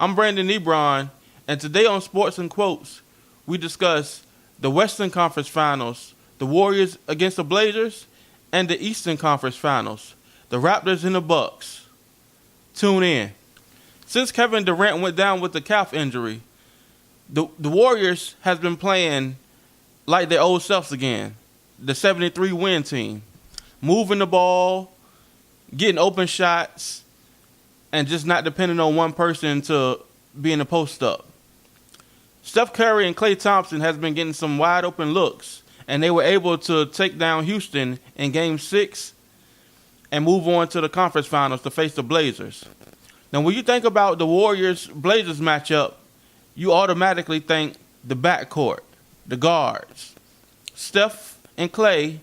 I'm Brandon Ebron, and today on Sports and Quotes, we discuss the Western Conference Finals, the Warriors against the Blazers, and the Eastern Conference Finals, the Raptors and the Bucks. Tune in. Since Kevin Durant went down with the calf injury, the Warriors has been playing like their old selves again, the 73-win team, moving the ball, getting open shots, and just not depending on one person to be in the post-up. Steph Curry and Klay Thompson has been getting some wide-open looks, and they were able to take down Houston in Game 6 and move on to the conference finals to face the Blazers. Now, when you think about the Warriors-Blazers matchup, you automatically think the backcourt, the guards, Steph and Klay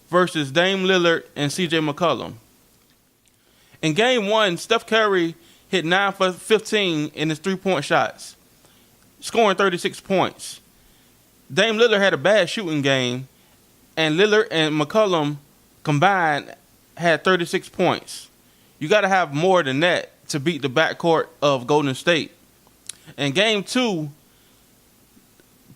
versus Dame Lillard and C.J. McCollum. In Game 1, Steph Curry hit 9 for 15 in his three-point shots, scoring 36 points. Dame Lillard had a bad shooting game, and Lillard and McCollum combined had 36 points. You got to have more than that to beat the backcourt of Golden State. In Game 2,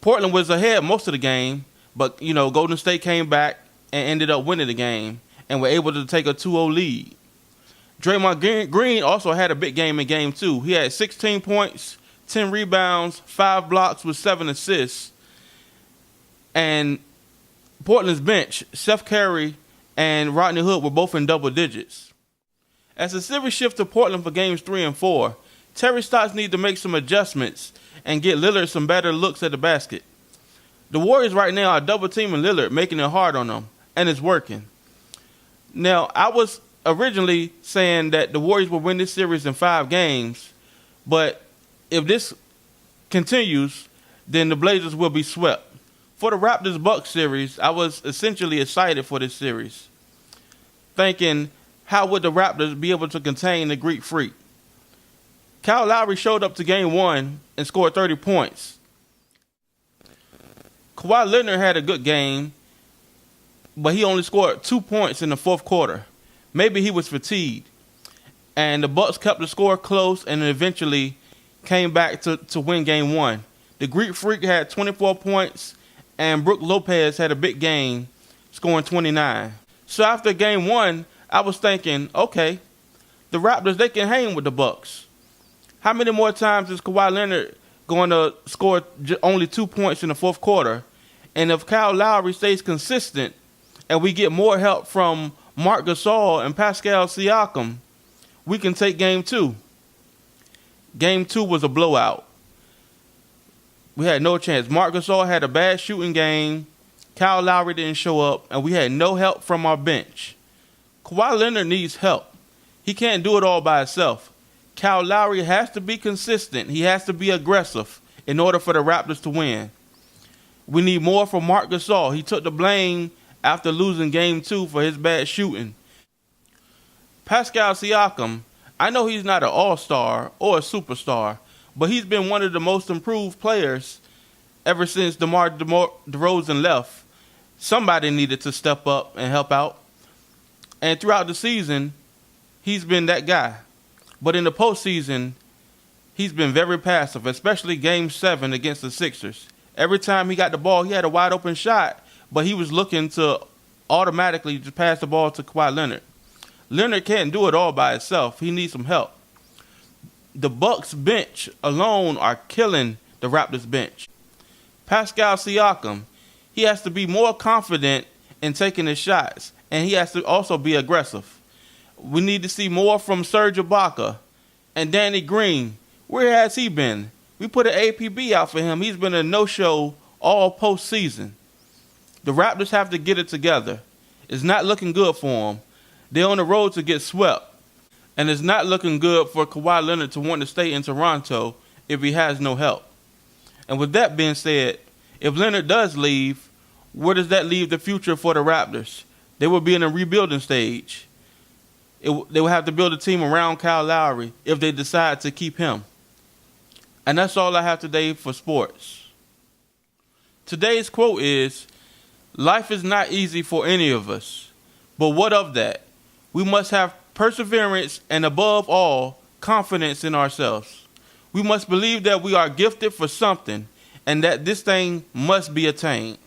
Portland was ahead most of the game, but Golden State came back and ended up winning the game and were able to take a 2-0 lead. Draymond Green also had a big game in Game 2. He had 16 points, 10 rebounds, 5 blocks with 7 assists. And Portland's bench, Steph Curry and Rodney Hood, were both in double digits. As the series shifts to Portland for Games 3 and 4, Terry Stotts needs to make some adjustments and get Lillard some better looks at the basket. The Warriors right now are double-teaming Lillard, making it hard on him, and it's working. Now, I was originally saying that the Warriors will win this series in 5 games, but if this continues, then the Blazers will be swept. For the Raptors-Bucks series, I was essentially excited for this series, thinking, how would the Raptors be able to contain the Greek Freak? Kyle Lowry showed up to Game 1 and scored 30 points. Kawhi Leonard had a good game, but he only scored 2 points in the fourth quarter. Maybe he was fatigued. And the Bucks kept the score close and eventually came back to win Game 1. The Greek Freak had 24 points, and Brook Lopez had a big game, scoring 29. So after Game 1, I was thinking, okay, the Raptors, they can hang with the Bucks. How many more times is Kawhi Leonard going to score only 2 points in the fourth quarter? And if Kyle Lowry stays consistent and we get more help from Marc Gasol and Pascal Siakam, we can take Game 2. Game 2 was a blowout. We had no chance. Marc Gasol had a bad shooting game. Kyle Lowry didn't show up, and we had no help from our bench. Kawhi Leonard needs help. He can't do it all by himself. Kyle Lowry has to be consistent. He has to be aggressive in order for the Raptors to win. We need more from Marc Gasol. He took the blame after losing Game 2 for his bad shooting. Pascal Siakam, I know he's not an all-star or a superstar, but he's been one of the most improved players ever since DeMar DeRozan left. Somebody needed to step up and help out. And throughout the season, he's been that guy. But in the postseason, he's been very passive, especially Game 7 against the Sixers. Every time he got the ball, he had a wide-open shot, but he was looking to automatically just pass the ball to Kawhi Leonard. Leonard can't do it all by himself. He needs some help. The Bucks bench alone are killing the Raptors bench. Pascal Siakam, he has to be more confident in taking his shots, and he has to also be aggressive. We need to see more from Serge Ibaka and Danny Green. Where has he been? We put an APB out for him. He's been a no-show all postseason. The Raptors have to get it together. It's not looking good for them. They're on the road to get swept. And it's not looking good for Kawhi Leonard to want to stay in Toronto if he has no help. And with that being said, if Leonard does leave, where does that leave the future for the Raptors? They will be in a rebuilding stage. They will have to build a team around Kyle Lowry if they decide to keep him. And that's all I have today for sports. Today's quote is, "Life is not easy for any of us, but what of that? We must have perseverance and above all, confidence in ourselves." We must believe that we are gifted for something and that this thing must be attained.